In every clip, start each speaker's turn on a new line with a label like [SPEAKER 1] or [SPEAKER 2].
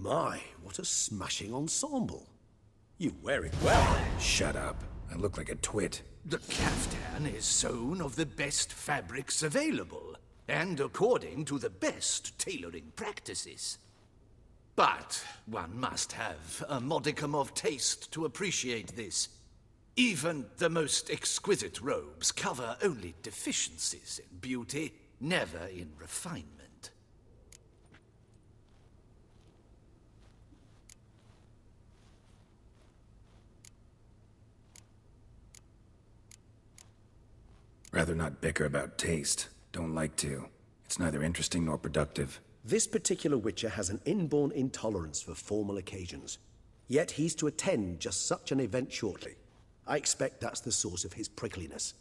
[SPEAKER 1] My, what a smashing ensemble. You wear it well.
[SPEAKER 2] Shut up. I look like a twit.
[SPEAKER 3] The caftan is sewn of the best fabrics available, and according to the best tailoring practices. But one must have a modicum of taste to appreciate this. Even the most exquisite robes cover only deficiencies in beauty, never in refinement.
[SPEAKER 2] Rather not bicker about taste. Don't like to. It's neither interesting nor productive.
[SPEAKER 1] This particular Witcher has an inborn intolerance for formal occasions. Yet he's to attend just such an event shortly. I expect that's the source of his prickliness.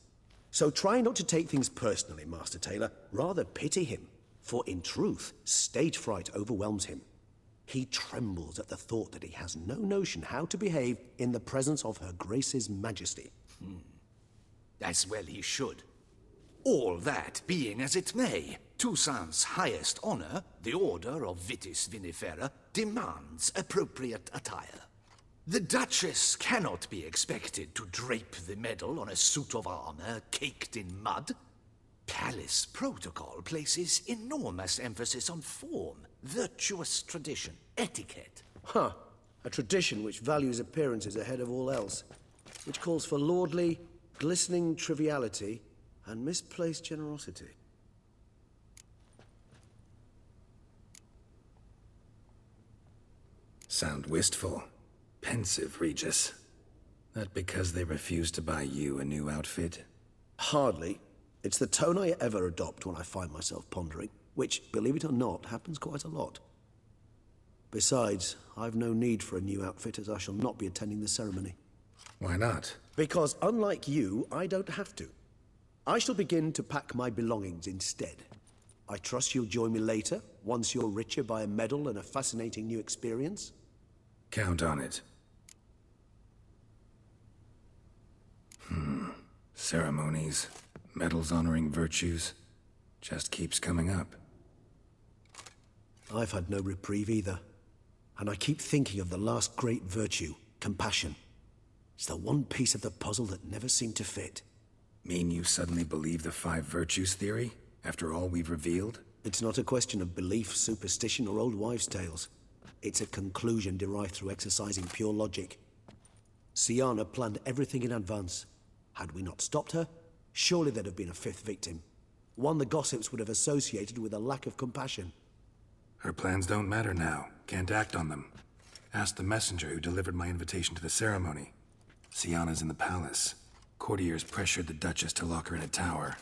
[SPEAKER 1] So try not to take things personally, Master Taylor. Rather pity him. For in truth, stage fright overwhelms him. He trembles at the thought that he has no notion how to behave in the presence of Her Grace's Majesty.
[SPEAKER 3] As well he should. All that being as it may, Toussaint's highest honor, the Order of Vitis Vinifera, demands appropriate attire. The Duchess cannot be expected to drape the medal on a suit of armor caked in mud. Palace protocol places enormous emphasis on form, virtuous tradition, etiquette.
[SPEAKER 1] Huh. A tradition which values appearances ahead of all else. Which calls for lordly, glistening triviality and misplaced generosity.
[SPEAKER 2] Sound wistful. Pensive, Regis. That because they refuse to buy you a new outfit?
[SPEAKER 1] Hardly. It's the tone I ever adopt when I find myself pondering, which, believe it or not, happens quite a lot. Besides, I've no need for a new outfit as I shall not be attending the ceremony.
[SPEAKER 2] Why not?
[SPEAKER 1] Because unlike you, I don't have to. I shall begin to pack my belongings instead. I trust you'll join me later, once you're richer by a medal and a fascinating new experience?
[SPEAKER 2] Count on it. Ceremonies, medals honoring virtues, just keeps coming up.
[SPEAKER 1] I've had no reprieve either. And I keep thinking of the last great virtue, compassion. It's the one piece of the puzzle that never seemed to fit.
[SPEAKER 2] Mean you suddenly believe the 5 virtues theory, after all we've revealed?
[SPEAKER 1] It's not a question of belief, superstition, or old wives' tales. It's a conclusion derived through exercising pure logic. Syanna planned everything in advance. Had we not stopped her, surely there'd have been a 5th victim. One the gossips would have associated with a lack of compassion.
[SPEAKER 2] Her plans don't matter now. Can't act on them. Ask the messenger who delivered my invitation to the ceremony. Syanna's in the palace. Courtiers pressured the Duchess to lock her in a tower.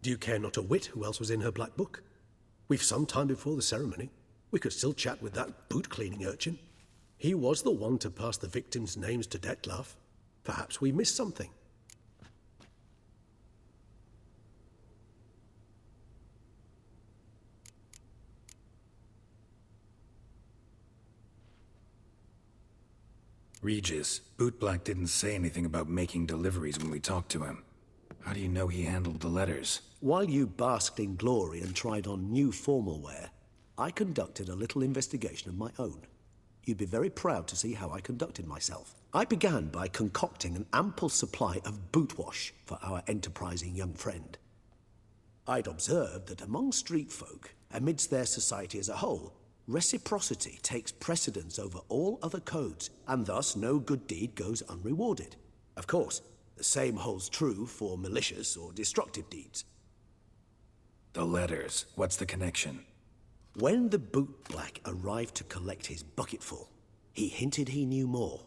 [SPEAKER 1] Do you care not a whit who else was in her black book? We've some time before the ceremony. We could still chat with that boot-cleaning urchin. He was the one to pass the victims' names to Dettlaff. Perhaps we missed something.
[SPEAKER 2] Regis, Bootblack didn't say anything about making deliveries when we talked to him. How do you know he handled the letters?
[SPEAKER 1] While you basked in glory and tried on new formal wear, I conducted a little investigation of my own. You'd be very proud to see how I conducted myself. I began by concocting an ample supply of boot wash for our enterprising young friend. I'd observed that among street folk, amidst their society as a whole, reciprocity takes precedence over all other codes, and thus no good deed goes unrewarded. Of course, the same holds true for malicious or destructive deeds.
[SPEAKER 2] The letters, what's the connection?
[SPEAKER 1] When the bootblack arrived to collect his bucketful, he hinted he knew more.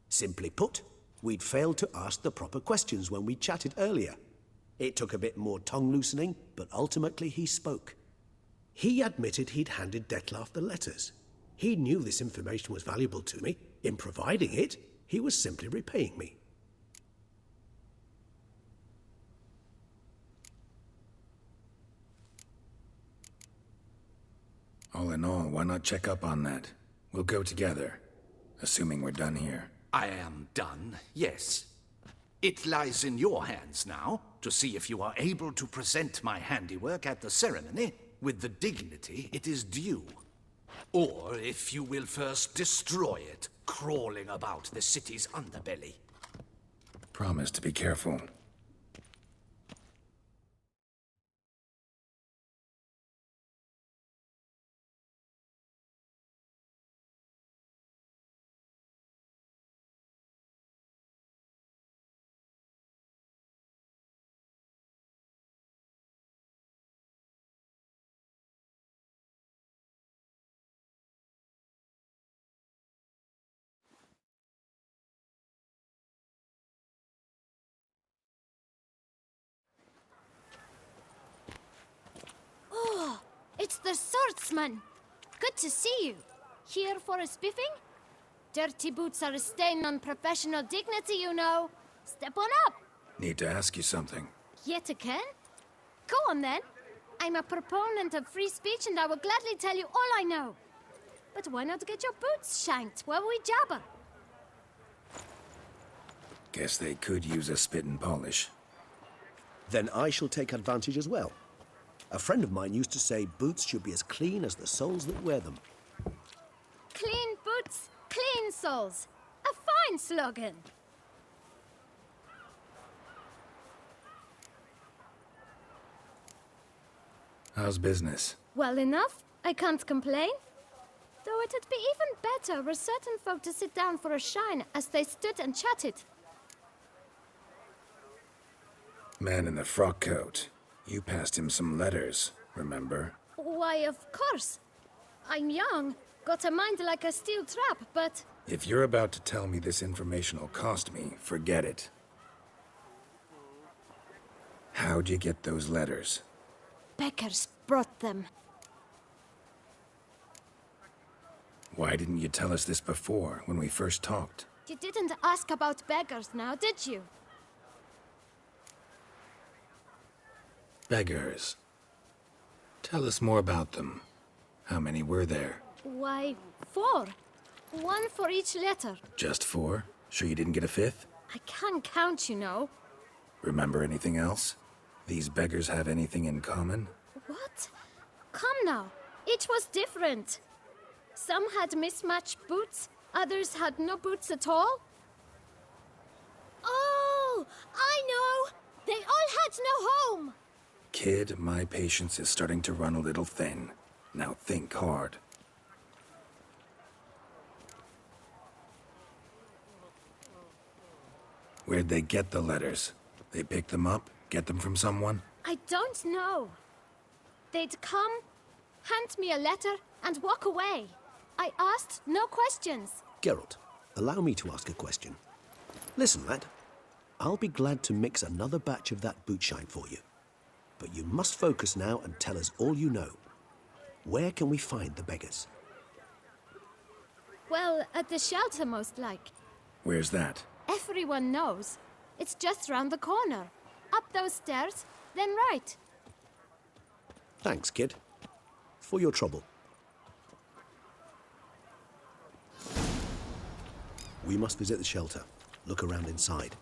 [SPEAKER 1] Simply put, we'd failed to ask the proper questions when we chatted earlier. It took a bit more tongue-loosening, but ultimately he spoke. He admitted he'd handed Dettlaff the letters. He knew this information was valuable to me. In providing it, he was simply repaying me.
[SPEAKER 2] All in all, why not check up on that? We'll go together, assuming we're done here.
[SPEAKER 3] I am done, yes. It lies in your hands now to see if you are able to present my handiwork at the ceremony with the dignity it is due. Or if you will first destroy it, crawling about the city's underbelly.
[SPEAKER 2] Promise to be careful.
[SPEAKER 4] It's the swordsman. Good to see you. Here for a spiffing? Dirty boots are a stain on professional dignity, you know. Step on up.
[SPEAKER 2] Need to ask you something.
[SPEAKER 4] Yet again? Go on then. I'm a proponent of free speech and I will gladly tell you all I know. But why not get your boots shanked while we jabber?
[SPEAKER 2] Guess they could use a spit and polish.
[SPEAKER 1] Then I shall take advantage as well. A friend of mine used to say boots should be as clean as the soles that wear them.
[SPEAKER 4] Clean boots, clean soles. A fine slogan.
[SPEAKER 2] How's business?
[SPEAKER 4] Well enough. I can't complain. Though it'd be even better were certain folk to sit down for a shine as they stood and chatted.
[SPEAKER 2] Man in the frock coat. You passed him some letters, remember?
[SPEAKER 4] Why, of course. I'm young, got a mind like a steel trap, but...
[SPEAKER 2] If you're about to tell me this information will cost me, forget it. How'd you get those letters?
[SPEAKER 4] Beggars brought them.
[SPEAKER 2] Why didn't you tell us this before, when we first talked?
[SPEAKER 4] You didn't ask about beggars now, did you?
[SPEAKER 2] Beggars. Tell us more about them. How many were there?
[SPEAKER 4] Why, 4. 1 for each letter.
[SPEAKER 2] Just 4? Sure you didn't get a 5th?
[SPEAKER 4] I can't count, you know.
[SPEAKER 2] Remember anything else? These beggars have anything in common?
[SPEAKER 4] What? Come now. Each was different. Some had mismatched boots, others had no boots at all. Oh, I know! They all had no home!
[SPEAKER 2] Kid, my patience is starting to run a little thin. Now think hard. Where'd they get the letters? They pick them up? Get them from someone?
[SPEAKER 4] I don't know. They'd come, hand me a letter, and walk away. I asked no questions.
[SPEAKER 1] Geralt, allow me to ask a question. Listen, lad. I'll be glad to mix another batch of that boot shine for you. But you must focus now and tell us all you know. Where can we find the beggars?
[SPEAKER 4] Well, at the shelter, most like.
[SPEAKER 2] Where's that?
[SPEAKER 4] Everyone knows. It's just round the corner. Up those stairs, then right.
[SPEAKER 1] Thanks, kid. For your trouble. We must visit the shelter. Look around inside.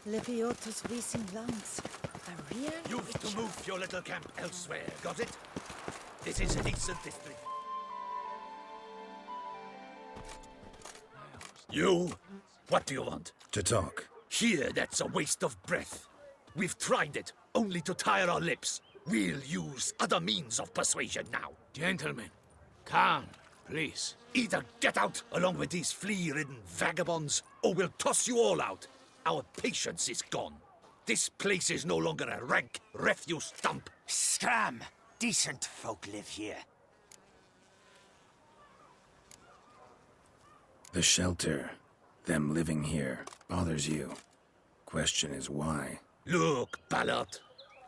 [SPEAKER 5] Leviotus visum lands. A real
[SPEAKER 3] You've to move your little camp elsewhere, got it? This is a decent district. You? What do you want?
[SPEAKER 2] To talk.
[SPEAKER 3] Here, that's a waste of breath. We've tried it, only to tire our lips. We'll use other means of persuasion now.
[SPEAKER 6] Gentlemen, calm, please.
[SPEAKER 3] Either get out along with these flea-ridden vagabonds, or we'll toss you all out. Our patience is gone. This place is no longer a rank refuse dump.
[SPEAKER 7] Scram! Decent folk live here.
[SPEAKER 2] The shelter, them living here, bothers you. Question is why?
[SPEAKER 3] Look, Ballard.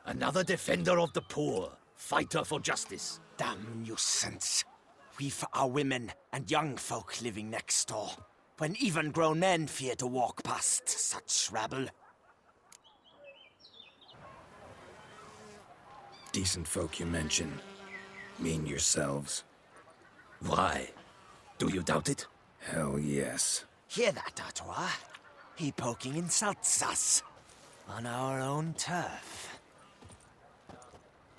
[SPEAKER 3] Another defender of the poor. Fighter for justice.
[SPEAKER 7] Damn nuisance. We've our women and young folk living next door, when even grown men fear to walk past such rabble.
[SPEAKER 2] Decent folk you mention. Mean yourselves?
[SPEAKER 3] Why? Do you doubt it?
[SPEAKER 2] Hell yes.
[SPEAKER 7] Hear that, Artois? He poking insults us. On our own turf.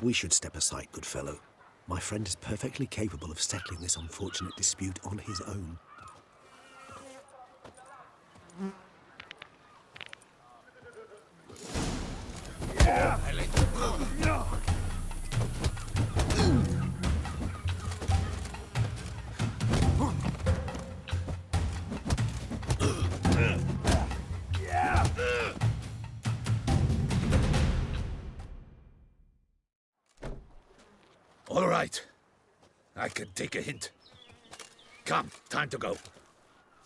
[SPEAKER 1] We should step aside, good fellow. My friend is perfectly capable of settling this unfortunate dispute on his own.
[SPEAKER 3] All right. I can take a hint. Come, time to go.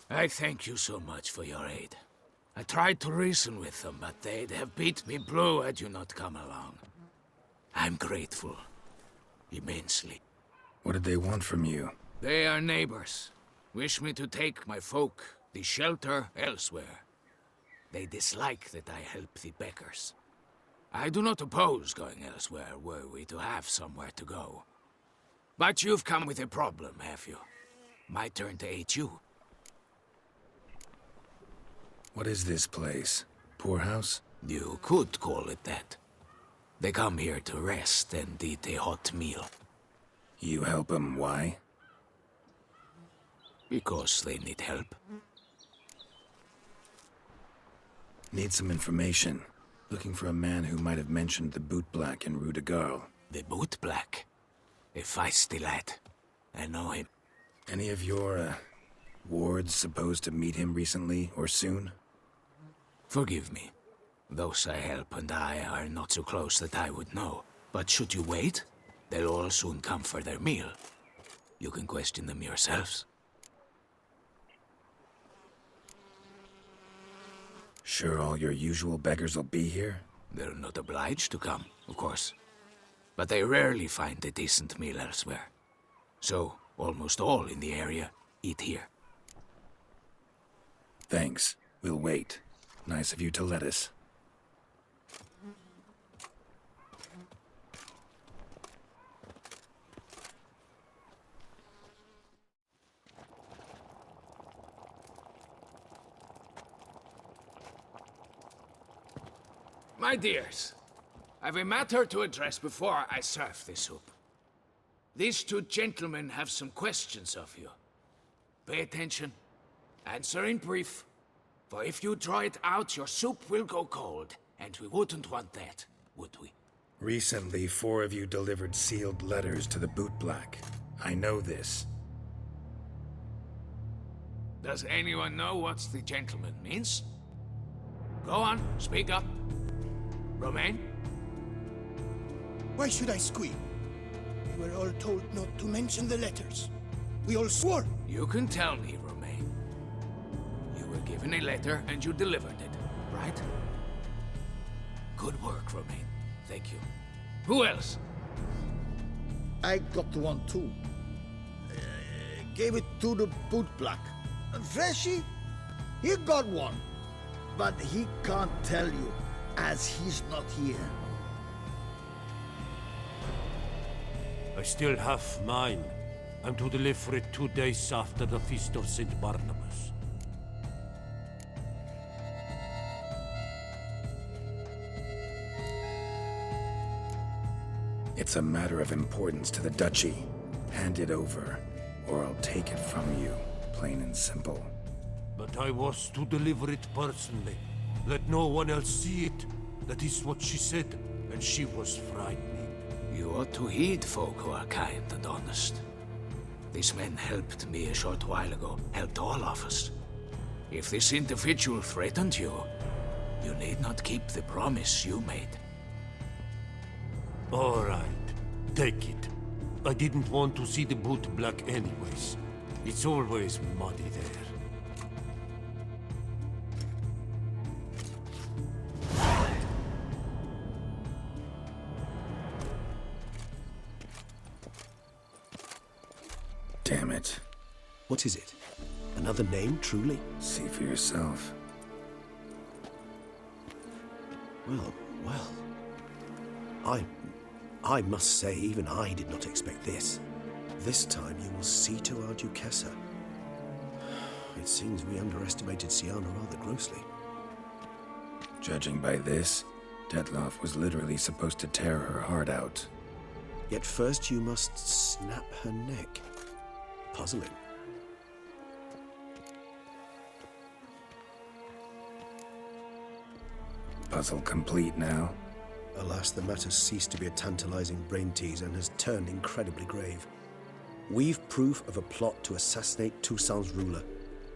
[SPEAKER 6] I thank you so much for your aid. I tried to reason with them, but they'd have beat me blue had you not come along. I'm grateful. Immensely.
[SPEAKER 2] What did they want from you?
[SPEAKER 6] They are neighbors. Wish me to take my folk, the shelter, elsewhere. They dislike that I help the beggars. I do not oppose going elsewhere, were we to have somewhere to go. But you've come with a problem, have you? My turn to aid you.
[SPEAKER 2] What is this place? Poorhouse?
[SPEAKER 6] You could call it that. They come here to rest and eat a hot meal.
[SPEAKER 2] You help them, why?
[SPEAKER 6] Because they need help.
[SPEAKER 2] Need some information. Looking for a man who might have mentioned the bootblack in Rue de Garl.
[SPEAKER 6] The bootblack? A feisty lad. I know him.
[SPEAKER 2] Any of your, wards supposed to meet him recently or soon?
[SPEAKER 6] Forgive me. Those I help and I are not so close that I would know. But should you wait, they'll all soon come for their meal. You can question them yourselves.
[SPEAKER 2] Sure all your usual beggars will be here?
[SPEAKER 6] They're not obliged to come, of course. But they rarely find a decent meal elsewhere. So, almost all in the area eat here.
[SPEAKER 2] Thanks. We'll wait. Nice of you to let us.
[SPEAKER 6] My dears, I've a matter to address before I serve the soup. These two gentlemen have some questions of you. Pay attention. Answer in brief. For if you draw it out, your soup will go cold. And we wouldn't want that, would we?
[SPEAKER 2] Recently, 4 of you delivered sealed letters to the bootblack. I know this.
[SPEAKER 6] Does anyone know what the gentleman means? Go on, speak up. Romain?
[SPEAKER 8] Why should I squeal? We were all told not to mention the letters. We all swore.
[SPEAKER 6] You can tell me, Romain. You were given a letter and you delivered it, right? Good work, Romain. Thank you. Who else?
[SPEAKER 9] I got one too. Gave it to the bootblack. And Freshy, he got one. But he can't tell you, as he's not here.
[SPEAKER 10] I still have mine. I'm to deliver it 2 days after the Feast of St. Barnabas.
[SPEAKER 2] It's a matter of importance to the Duchy. Hand it over, or I'll take it from you, plain and simple.
[SPEAKER 10] But I was to deliver it personally. Let no one else see it. That is what she said, and she was frightening.
[SPEAKER 6] You ought to heed folk who are kind and honest. These men helped me a short while ago, helped all of us. If this individual threatened you, You need not keep the promise you made.
[SPEAKER 10] All right, take it. I didn't want to see the boot black anyways. It's always muddy there.
[SPEAKER 2] Damn it.
[SPEAKER 1] What is it? Another name, truly?
[SPEAKER 2] See for yourself.
[SPEAKER 1] Well. I must say, even I did not expect this. This time you will see to our Duchessa. It seems we underestimated Siana rather grossly.
[SPEAKER 2] Judging by this, Detloff was literally supposed to tear her heart out.
[SPEAKER 1] Yet first you must snap her neck. Puzzling.
[SPEAKER 2] Puzzle complete now.
[SPEAKER 1] Alas, the matter ceased to be a tantalizing brain tease and has turned incredibly grave. We've proof of a plot to assassinate Toussaint's ruler.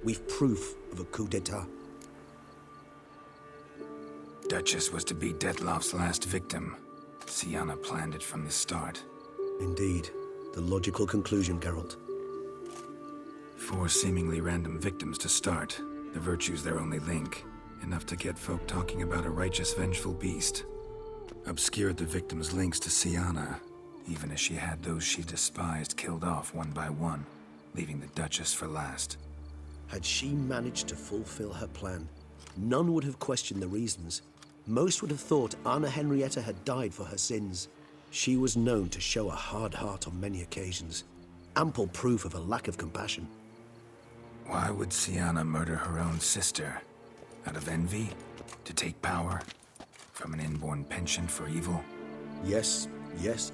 [SPEAKER 1] We've proof of a coup d'etat.
[SPEAKER 2] Duchess was to be Detloff's last victim. Siana planned it from the start.
[SPEAKER 1] Indeed. The logical conclusion, Geralt.
[SPEAKER 2] 4 seemingly random victims to start. The virtue's their only link. Enough to get folk talking about a righteous, vengeful beast. Obscured the victims' links to Siana, even as she had those she despised killed off one by one, leaving the Duchess for last.
[SPEAKER 1] Had she managed to fulfill her plan, none would have questioned the reasons. Most would have thought Anna Henrietta had died for her sins. She was known to show a hard heart on many occasions. Ample proof of a lack of compassion.
[SPEAKER 2] Why would Siana murder her own sister? Out of envy? To take power? From an inborn penchant for evil?
[SPEAKER 1] Yes,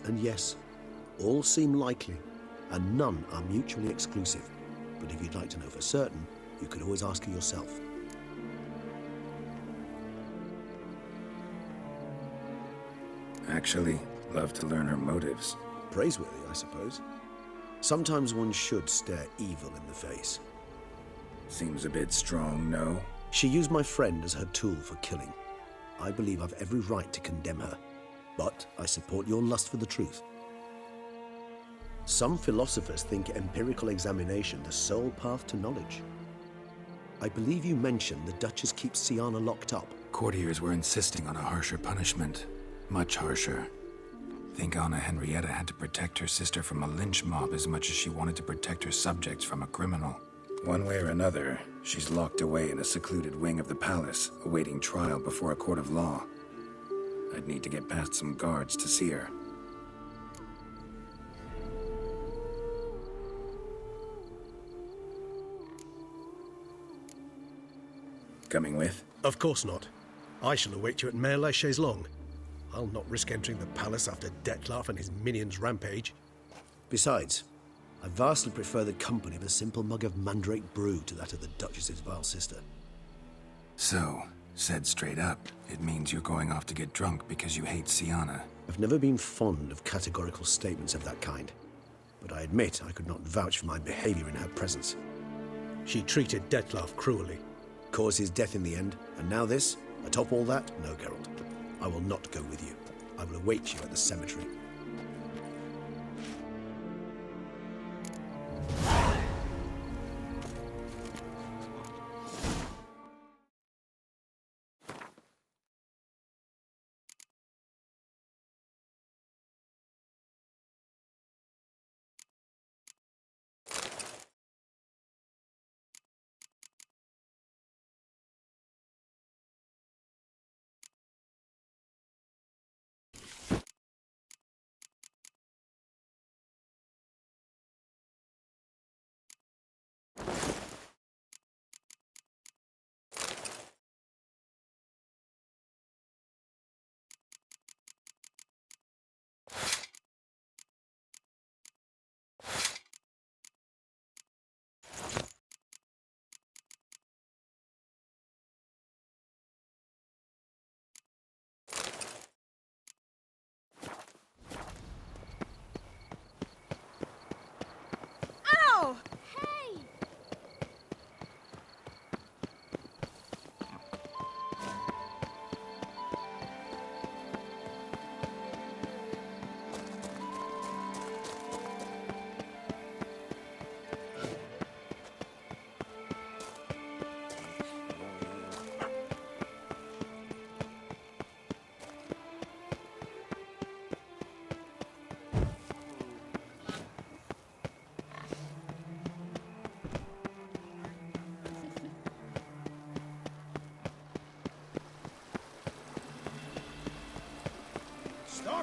[SPEAKER 1] and yes. All seem likely, and none are mutually exclusive. But if you'd like to know for certain, you could always ask her yourself.
[SPEAKER 2] Actually, love to learn her motives.
[SPEAKER 1] Praiseworthy, I suppose. Sometimes one should stare evil in the face.
[SPEAKER 2] Seems a bit strong, no?
[SPEAKER 1] She used my friend as her tool for killing. I believe I've every right to condemn her, but I support your lust for the truth. Some philosophers think empirical examination the sole path to knowledge. I believe you mentioned the Duchess keeps Siana locked up.
[SPEAKER 2] Courtiers were insisting on a harsher punishment. Much harsher. Think Anna Henrietta had to protect her sister from a lynch mob as much as she wanted to protect her subjects from a criminal. One way or another, she's locked away in a secluded wing of the palace, awaiting trial before a court of law. I'd need to get past some guards to see her. Coming with?
[SPEAKER 8] Of course not. I shall await you at Mare la Chaise-Longue. I'll not risk entering the palace after Detloff and his minions rampage.
[SPEAKER 1] Besides, I vastly prefer the company of a simple mug of mandrake brew to that of the Duchess's vile sister.
[SPEAKER 2] So, said straight up, it means you're going off to get drunk because you hate Siana.
[SPEAKER 1] I've never been fond of categorical statements of that kind, but I admit I could not vouch for my behavior in her presence.
[SPEAKER 8] She treated Detloff cruelly.
[SPEAKER 1] Caused his death in the end, and now this? Atop all that? No, Geralt. I will not go with you. I will await you at the cemetery.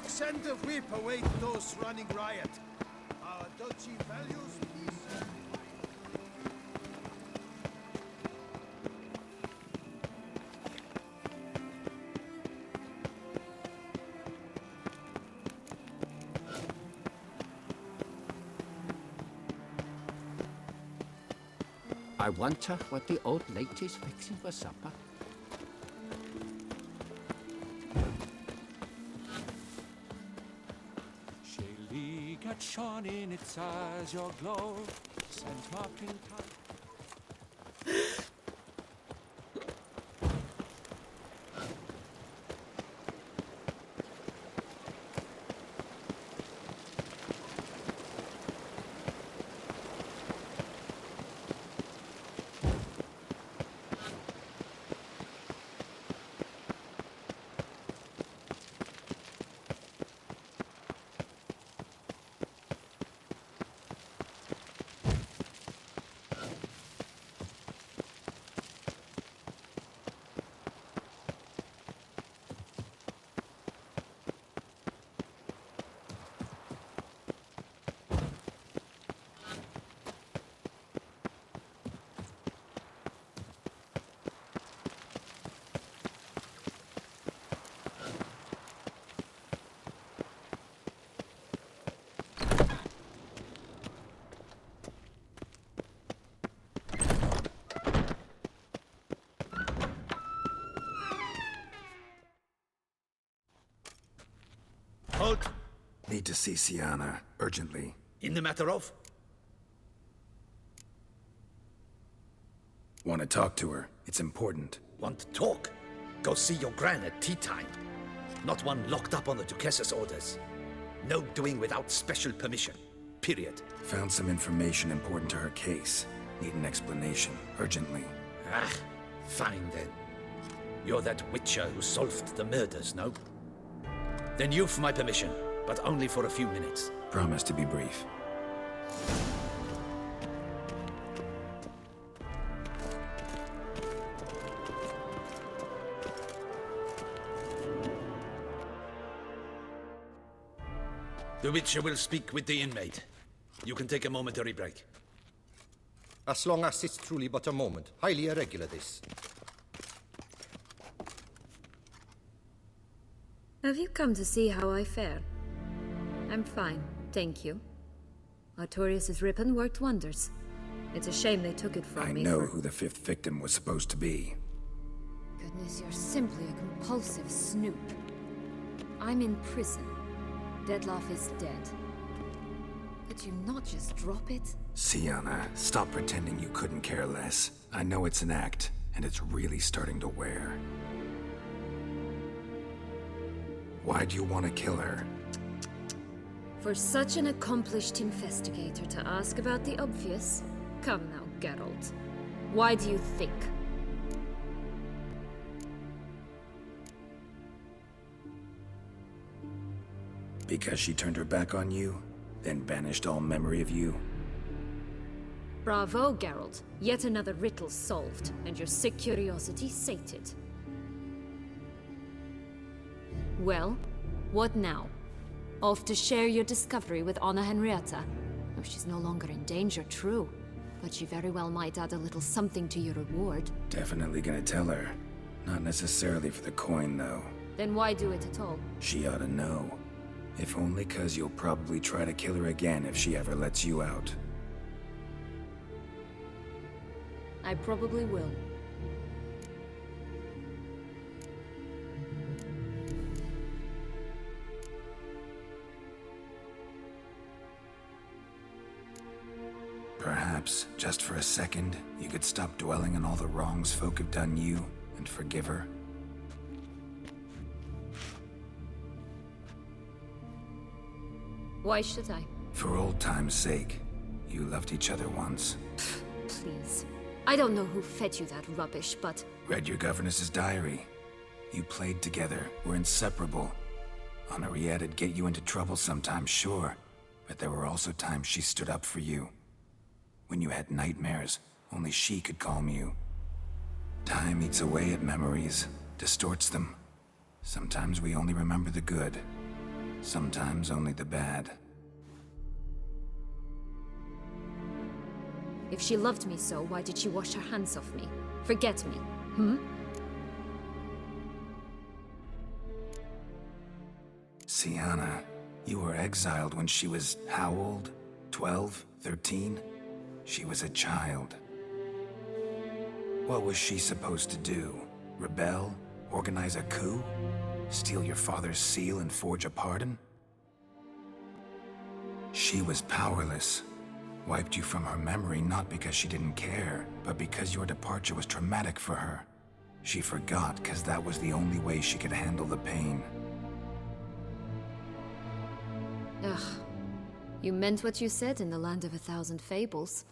[SPEAKER 9] send a whip await those running riot. Our duchy values peace.
[SPEAKER 11] I wonder what the old lady's fixing for supper.
[SPEAKER 12] Shaylee got shone in its eyes, your glow, scent marking time.
[SPEAKER 3] Halt!
[SPEAKER 2] Need to see Sienna, urgently.
[SPEAKER 3] In the matter of?
[SPEAKER 2] Want to talk to her. It's important.
[SPEAKER 3] Want to talk? Go see your gran at tea time. Not one locked up on the Duchess's orders. No doing without special permission. Period.
[SPEAKER 2] Found some information important to her case. Need an explanation, urgently.
[SPEAKER 3] Ah, fine then. You're that witcher who solved the murders, no? Then you've my permission, but only for a few minutes.
[SPEAKER 2] Promise to be brief.
[SPEAKER 3] The Witcher will speak with the inmate. You can take a momentary break.
[SPEAKER 13] As long as it's truly but a moment. Highly irregular, this.
[SPEAKER 14] Have you come to see how I fare? I'm fine, thank you. Artorius' ribbon worked wonders. It's a shame they took it from me.
[SPEAKER 2] I know who the fifth victim was supposed to be.
[SPEAKER 14] Goodness, you're simply a compulsive snoop. I'm in prison. Dettlaff is dead. Could you not just drop it?
[SPEAKER 2] Sienna, stop pretending you couldn't care less. I know it's an act, and it's really starting to wear. Why do you want to kill her?
[SPEAKER 14] For such an accomplished investigator to ask about the obvious? Come now, Geralt. Why do you think?
[SPEAKER 2] Because she turned her back on you, then banished all memory of you?
[SPEAKER 14] Bravo, Geralt. Yet another riddle solved, and your sick curiosity sated. Well, what now? Off to share your discovery with Anna Henrietta? Oh, she's no longer in danger, true. But she very well might add a little something to your reward.
[SPEAKER 2] Definitely gonna tell her. Not necessarily for the coin, though.
[SPEAKER 14] Then why do it at all?
[SPEAKER 2] She ought to know. If only 'cause you'll probably try to kill her again if she ever lets you out.
[SPEAKER 14] I probably will.
[SPEAKER 2] Perhaps, just for a second, you could stop dwelling on all the wrongs folk have done you and forgive her.
[SPEAKER 14] Why should I?
[SPEAKER 2] For old time's sake. You loved each other once.
[SPEAKER 14] Please. I don't know who fed you that rubbish, but...
[SPEAKER 2] Read your governess's diary. You played together, were inseparable. Henriette'd get you into trouble sometimes, sure. But there were also times she stood up for you. When you had nightmares, only she could calm you. Time eats away at memories, distorts them. Sometimes we only remember the good. Sometimes only the bad.
[SPEAKER 14] If she loved me so, why did she wash her hands off me? Forget me, hmm?
[SPEAKER 2] Sienna, you were exiled when she was how old? 12? 13? She was a child. What was she supposed to do? Rebel? Organize a coup? Steal your father's seal and forge a pardon? She was powerless. Wiped you from her memory not because she didn't care, but because your departure was traumatic for her. She forgot because that was the only way she could handle the pain.
[SPEAKER 14] Ugh. You meant what you said in the Land of a Thousand Fables.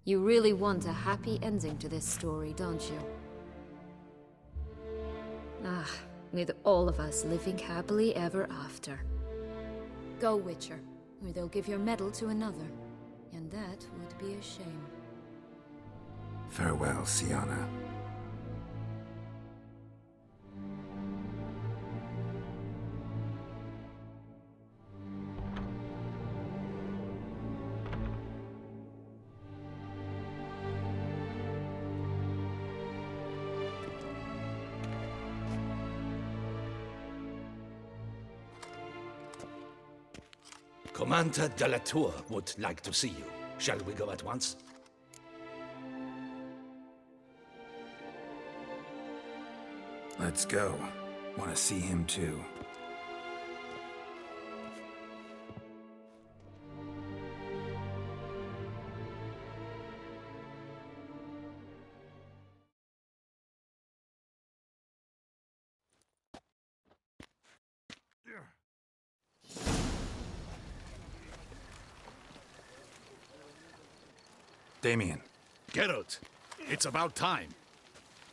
[SPEAKER 14] You really want a happy ending to this story, don't you? Ah, with all of us living happily ever after. Go, Witcher, or they'll give your medal to another. And that would be a shame.
[SPEAKER 2] Farewell, Sienna.
[SPEAKER 3] Commander de la Tour would like to see you. Shall we go at once?
[SPEAKER 2] Let's go. Want to see him too. Damien.
[SPEAKER 3] Geralt, it's about time.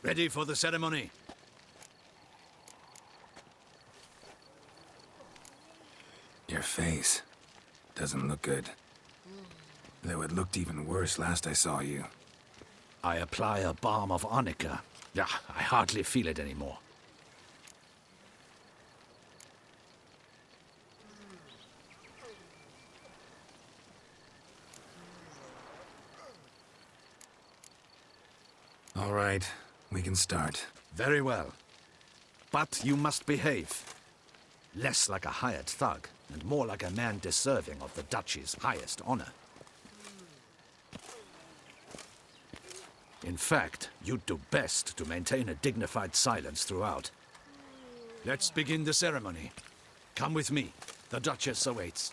[SPEAKER 3] Ready for the ceremony?
[SPEAKER 2] Your face doesn't look good. Though it looked even worse last I saw you.
[SPEAKER 3] I apply a balm of arnica. Yeah, I hardly feel it anymore.
[SPEAKER 2] All right, we can start.
[SPEAKER 3] Very well. But you must behave. Less like a hired thug, and more like a man deserving of the Duchy's highest honor. In fact, you'd do best to maintain a dignified silence throughout. Let's begin the ceremony. Come with me. The Duchess awaits.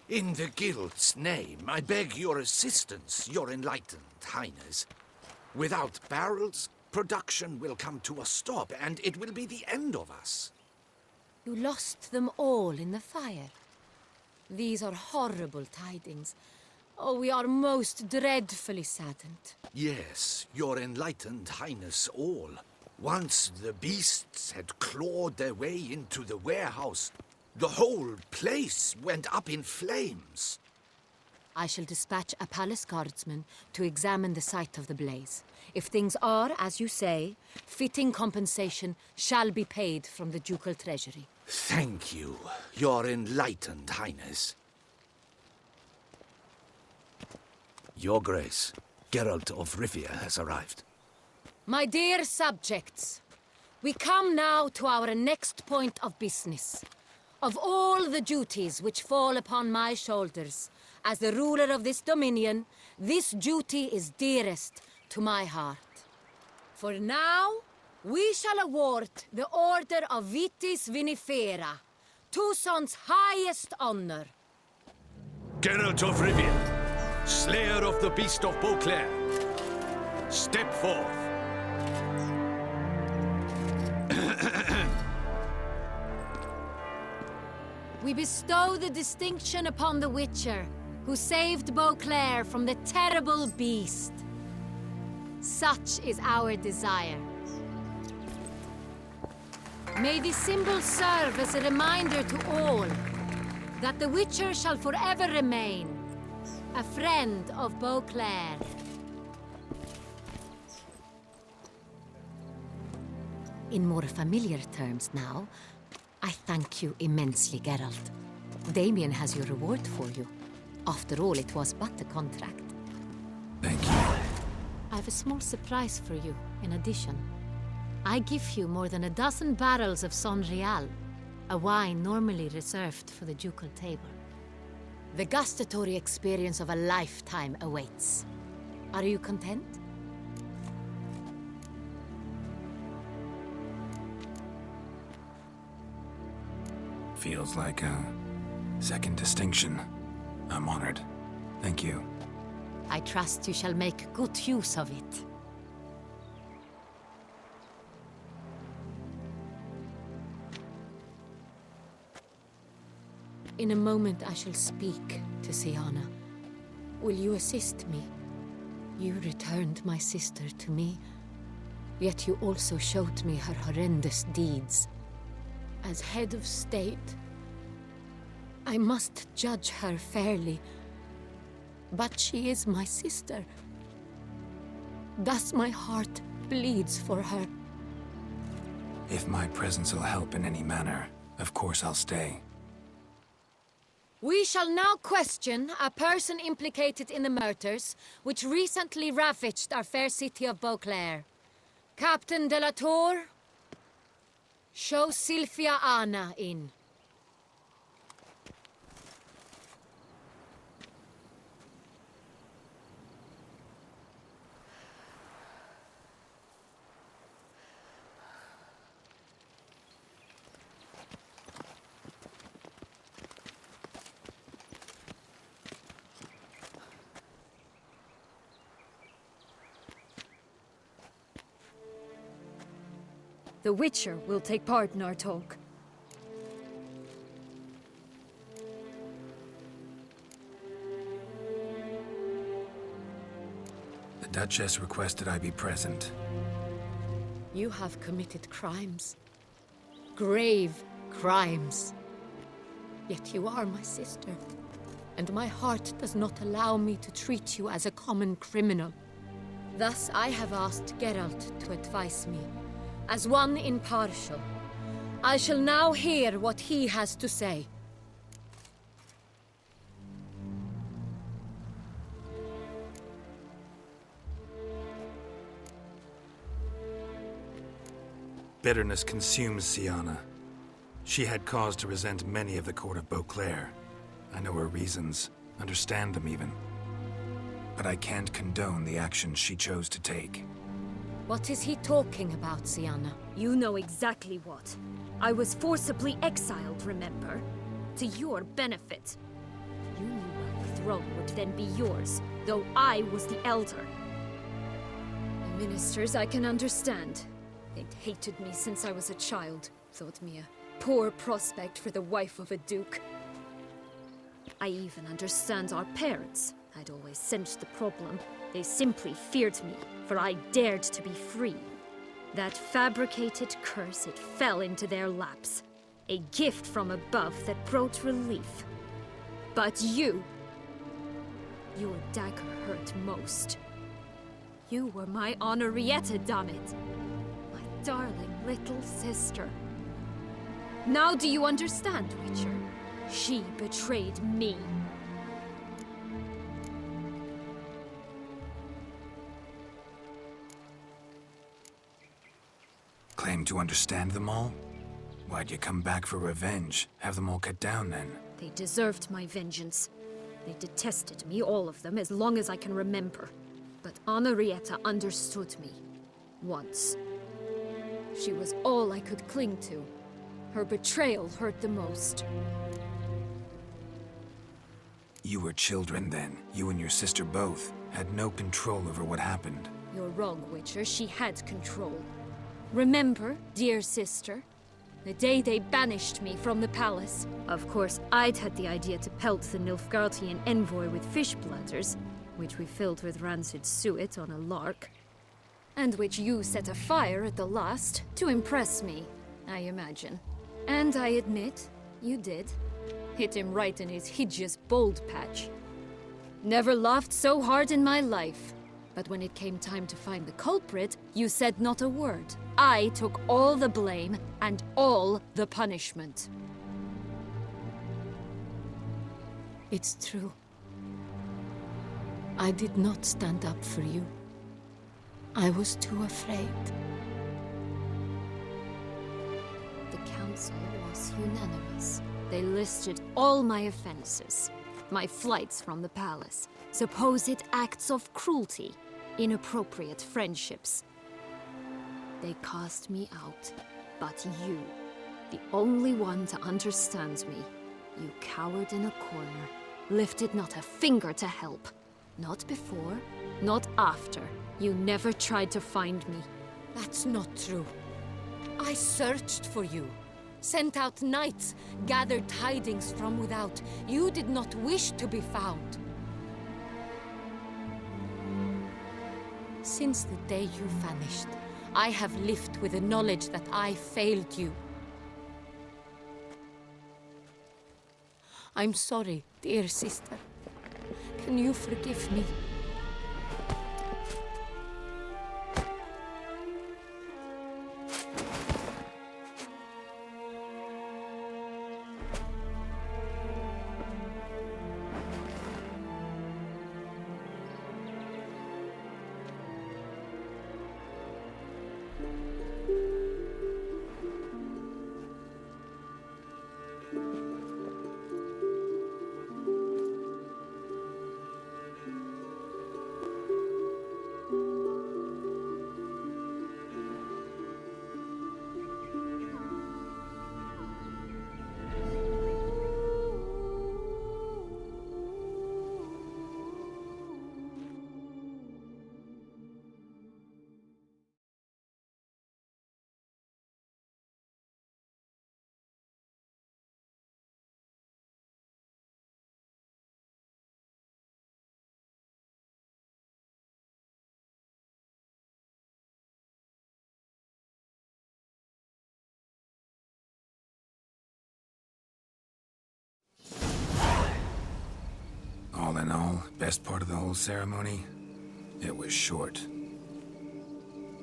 [SPEAKER 3] In the Guild's name, I beg your assistance, your enlightened highness. Without barrels, production will come to a stop, and it will be the end of us.
[SPEAKER 15] You lost them all in the fire. These are horrible tidings. Oh, we are most dreadfully saddened.
[SPEAKER 3] Yes, your enlightened highness all. Once the beasts had clawed their way into the warehouse, the whole place went up in flames.
[SPEAKER 15] I shall dispatch a palace guardsman to examine the site of the blaze. If things are, as you say, fitting compensation shall be paid from the ducal treasury.
[SPEAKER 3] Thank you, your enlightened highness. Your Grace, Geralt of Rivia has arrived.
[SPEAKER 15] My dear subjects, we come now to our next point of business. Of all the duties which fall upon my shoulders, as the ruler of this dominion, this duty is dearest to my heart. For now, we shall award the Order of Vitis Vinifera, Tucson's highest honor.
[SPEAKER 3] Geralt of Rivia, Slayer of the Beast of Beauclair, step forth.
[SPEAKER 15] we bestow the distinction upon the Witcher, who saved Beauclair from the terrible beast. Such is our desire. May the symbol serve as a reminder to all that the Witcher shall forever remain a friend of Beauclair. In more familiar terms now, I thank you immensely, Geralt. Damien has your reward for you. After all, it was but a contract.
[SPEAKER 2] Thank you.
[SPEAKER 15] I have a small surprise for you, in addition. I give you more than a dozen barrels of Son Real, a wine normally reserved for the ducal table. The gustatory experience of a lifetime awaits. Are you content?
[SPEAKER 2] Feels like a second distinction. I'm honored. Thank you.
[SPEAKER 15] I trust you shall make good use of it. In a moment I shall speak to Siana. Will you assist me? You returned my sister to me, yet you also showed me her horrendous deeds. As head of state, I must judge her fairly. But she is my sister. Thus my heart bleeds for her.
[SPEAKER 2] If my presence will help in any manner, of course I'll stay.
[SPEAKER 15] We shall now question a person implicated in the murders which recently ravaged our fair city of Beauclair. Captain de la Tour, show Sylvia Anna in.
[SPEAKER 16] The Witcher will take part in our talk.
[SPEAKER 2] The Duchess requested I be present.
[SPEAKER 15] You have committed crimes. Grave crimes. Yet you are my sister, and my heart does not allow me to treat you as a common criminal. Thus I have asked Geralt to advise me, as one impartial. I shall now hear what he has to say.
[SPEAKER 2] Bitterness consumes Siana. She had cause to resent many of the court of Beauclair. I know her reasons, understand them even. But I can't condone the actions she chose to take.
[SPEAKER 15] What is he talking about, Siana?
[SPEAKER 16] You know exactly what. I was forcibly exiled, remember? To your benefit. You knew well the throne would then be yours, though I was the elder. The ministers I can understand. They'd hated me since I was a child, thought me a poor prospect for the wife of a duke. I even understand our parents. I'd always sensed the problem. They simply feared me, for I dared to be free. That fabricated curse, it fell into their laps. A gift from above that brought relief. But you... your dagger hurt most. You were my Henrietta, damn it. My darling little sister. Now do you understand, Witcher? She betrayed me.
[SPEAKER 2] Claim to understand them all? Why'd you come back for revenge? Have them all cut down, then?
[SPEAKER 16] They deserved my vengeance. They detested me, all of them, as long as I can remember. But Henrietta understood me. Once. She was all I could cling to. Her betrayal hurt the most.
[SPEAKER 2] You were children then. You and your sister both had no control over what happened.
[SPEAKER 16] You're wrong, Witcher. She had control. Remember, dear sister? The day they banished me from the palace. Of course, I'd had the idea to pelt the Nilfgaardian envoy with fish bladders, which we filled with rancid suet on a lark. And which you set afire at the last, to impress me, I imagine. And I admit, you did. Hit him right in his hideous bald patch. Never laughed so hard in my life. But when it came time to find the culprit, you said not a word. I took all the blame and all the punishment. It's true. I did not stand up for you. I was too afraid. The council was unanimous. They listed all my offenses. My flights from the palace, supposed acts of cruelty, inappropriate friendships. They cast me out, but you, the only one to understand me, you cowered in a corner, lifted not a finger to help. Not before, not after. You never tried to find me.
[SPEAKER 15] That's not true. I searched for you. Sent out knights, gathered tidings from without. You did not wish to be found. Since the day you vanished, I have lived with the knowledge that I failed you. I'm sorry, dear sister. Can you forgive me?
[SPEAKER 2] All in all, best part of the whole ceremony? It was short.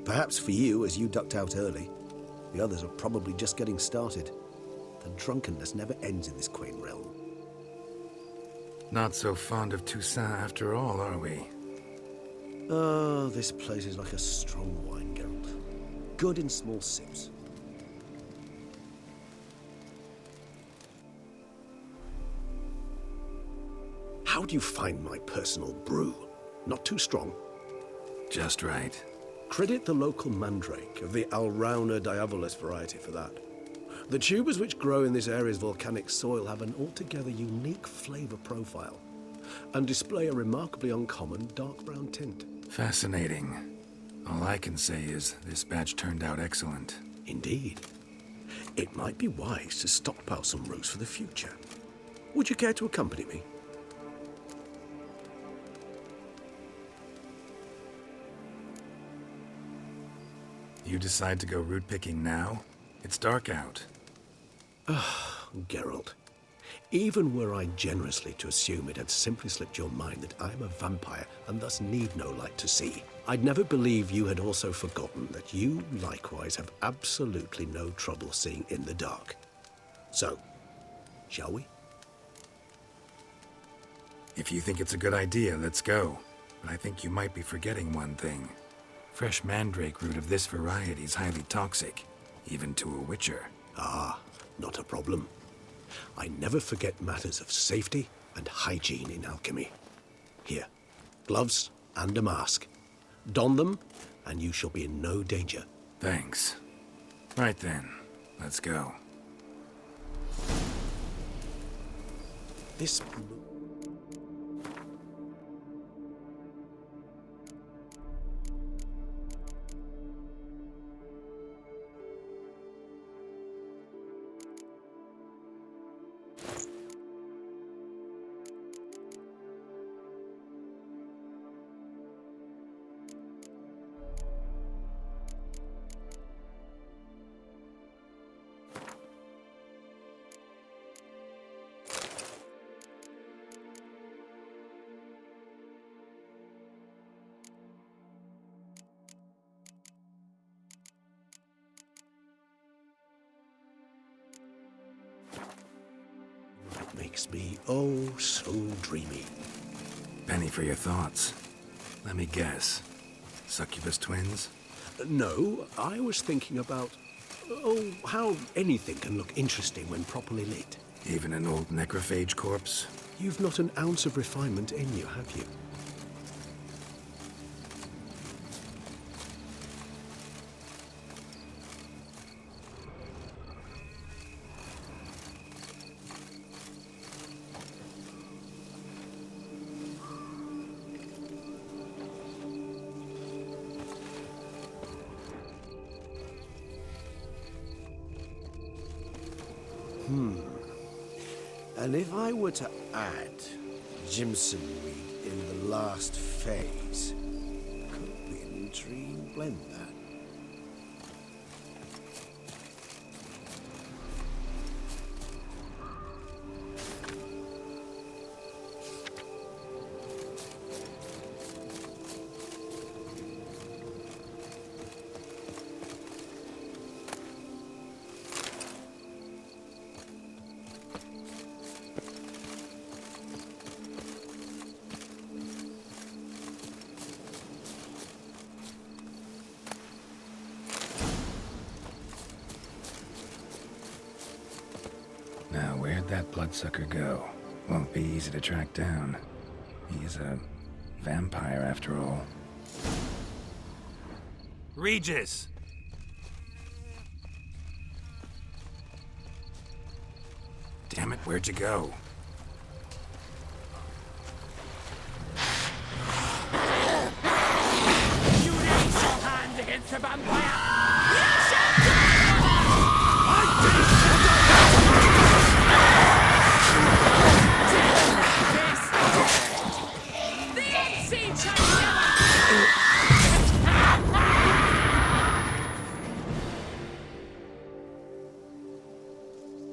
[SPEAKER 1] Perhaps for you, as you ducked out early. The others are probably just getting started. The drunkenness never ends in this quaint realm.
[SPEAKER 2] Not so fond of Toussaint after all, are we?
[SPEAKER 1] Oh, this place is like a strong wine, Geralt. Good in small sips. How do you find my personal brew? Not too strong?
[SPEAKER 2] Just right.
[SPEAKER 8] Credit the local mandrake of the Alrauna diabolus variety for that. The tubers which grow in this area's volcanic soil have an altogether unique flavor profile and display a remarkably uncommon dark brown tint.
[SPEAKER 2] Fascinating. All I can say is this batch turned out excellent.
[SPEAKER 8] Indeed. It might be wise to stockpile some roots for the future. Would you care to accompany me?
[SPEAKER 2] You decide to go root picking now? It's dark out.
[SPEAKER 8] Geralt, even were I generously to assume it had simply slipped your mind that I am a vampire and thus need no light to see, I'd never believe you had also forgotten that you likewise have absolutely no trouble seeing in the dark. So, shall we?
[SPEAKER 2] If you think it's a good idea, let's go. But I think you might be forgetting one thing. Fresh mandrake root of this variety is highly toxic, even to a witcher.
[SPEAKER 8] Ah, not a problem. I never forget matters of safety and hygiene in alchemy. Here, gloves and a mask. Don them, and you shall be in no danger.
[SPEAKER 2] Thanks. Right then, let's go.
[SPEAKER 8] This... It makes me oh so dreamy.
[SPEAKER 2] Penny for your thoughts. Let me guess. Succubus twins?
[SPEAKER 8] No, I was thinking about, oh, how anything can look interesting when properly lit.
[SPEAKER 2] Even an old necrophage corpse?
[SPEAKER 8] You've not an ounce of refinement in you, have you?
[SPEAKER 1] And if I were to add Jimson weed in the last phase, could be an intriguing blend, that.
[SPEAKER 2] Now, where'd that bloodsucker go? Won't be easy to track down. He's a vampire after all. Regis! Damn it, where'd you go?
[SPEAKER 7] You raise your hand against a vampire!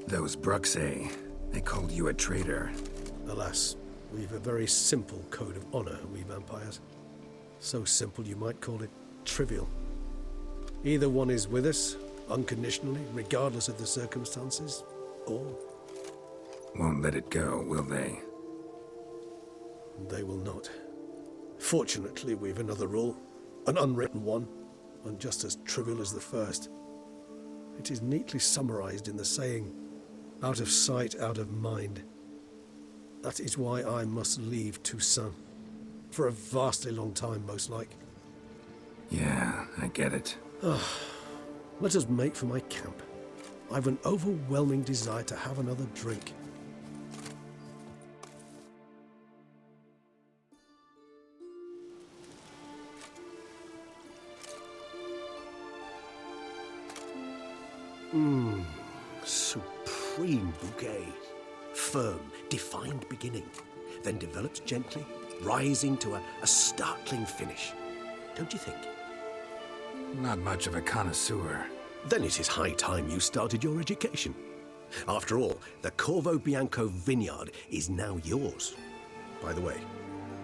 [SPEAKER 2] Those Bruxae, they called you a traitor.
[SPEAKER 8] Alas, we've a very simple code of honor, we vampires. So simple you might call it trivial. Either one is with us, unconditionally, regardless of the circumstances, or...
[SPEAKER 2] Won't let it go, will they?
[SPEAKER 8] They will not. Fortunately, we've another rule, an unwritten one, and just as trivial as the first. It is neatly summarized in the saying, out of sight, out of mind. That is why I must leave Toussaint. For a vastly long time, most like.
[SPEAKER 2] Yeah, I get it.
[SPEAKER 8] Let us make for my camp. I've an overwhelming desire to have another drink. Supreme bouquet. Firm, defined beginning, then develops gently, rising to a startling finish. Don't you think?
[SPEAKER 2] Not much of a connoisseur.
[SPEAKER 8] Then it is high time you started your education. After all, the Corvo Bianco vineyard is now yours. By the way,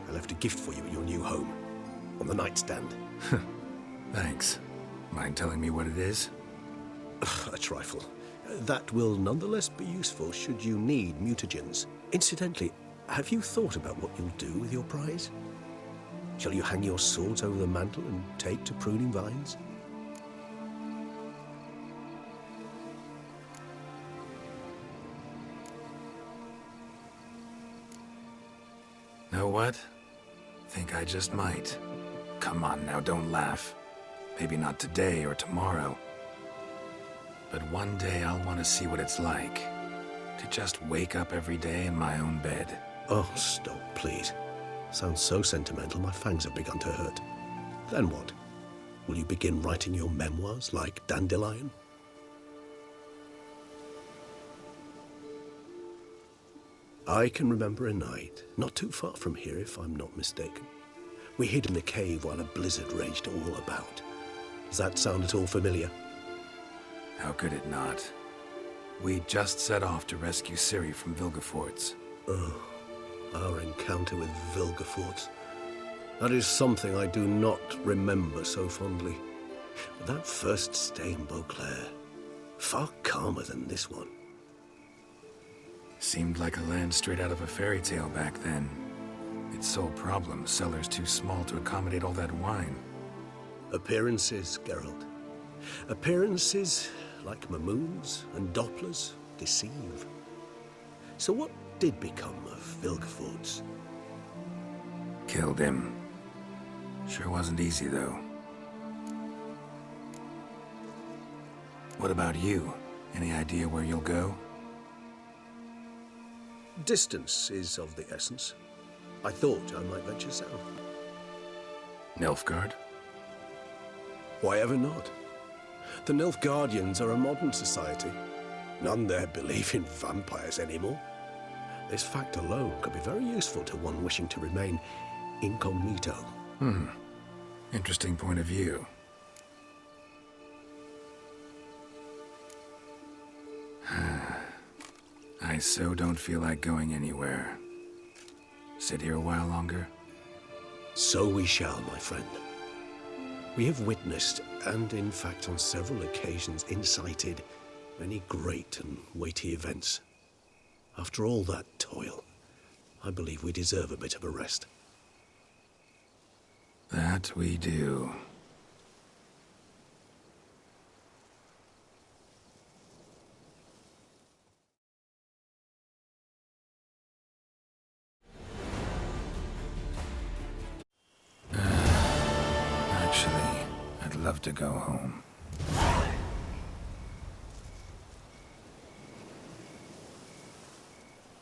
[SPEAKER 8] I left a gift for you at your new home, on the nightstand.
[SPEAKER 2] Thanks. Mind telling me what it is?
[SPEAKER 8] A trifle. That will nonetheless be useful should you need mutagens. Incidentally, have you thought about what you'll do with your prize? Shall you hang your swords over the mantle and take to pruning vines?
[SPEAKER 2] Know what? Think I just might. Come on now, don't laugh. Maybe not today or tomorrow. But one day I'll want to see what it's like. To just wake up every day in my own bed.
[SPEAKER 8] Oh, stop, please. Sounds so sentimental, my fangs have begun to hurt. Then what? Will you begin writing your memoirs like Dandelion? I can remember a night, not too far from here if I'm not mistaken. We hid in the cave while a blizzard raged all about. Does that sound at all familiar?
[SPEAKER 2] How could it not? We just set off to rescue Ciri from Vilgefortz.
[SPEAKER 8] Oh, our encounter with Vilgefortz. That is something I do not remember so fondly. But that first stay in Beauclair, far calmer than this one.
[SPEAKER 2] Seemed like a land straight out of a fairy tale back then. Its sole problem, cellars too small to accommodate all that wine.
[SPEAKER 8] Appearances, Geralt. Appearances, like Mamoons and Dopplers, deceive. So what did become of Vilgefortz?
[SPEAKER 2] Killed him. Sure wasn't easy, though. What about you? Any idea where you'll go?
[SPEAKER 8] Distance is of the essence. I thought I might venture south.
[SPEAKER 2] Nilfgaard?
[SPEAKER 8] Why ever not? The Nilfgaardians are a modern society. None there believe in vampires anymore. This fact alone could be very useful to one wishing to remain incognito.
[SPEAKER 2] Interesting point of view. I so don't feel like going anywhere. Sit here a while longer?
[SPEAKER 8] So we shall, my friend. We have witnessed, and in fact on several occasions incited, many great and weighty events. After all that toil, I believe we deserve a bit of a rest.
[SPEAKER 2] That we do. Actually, I'd love to go home.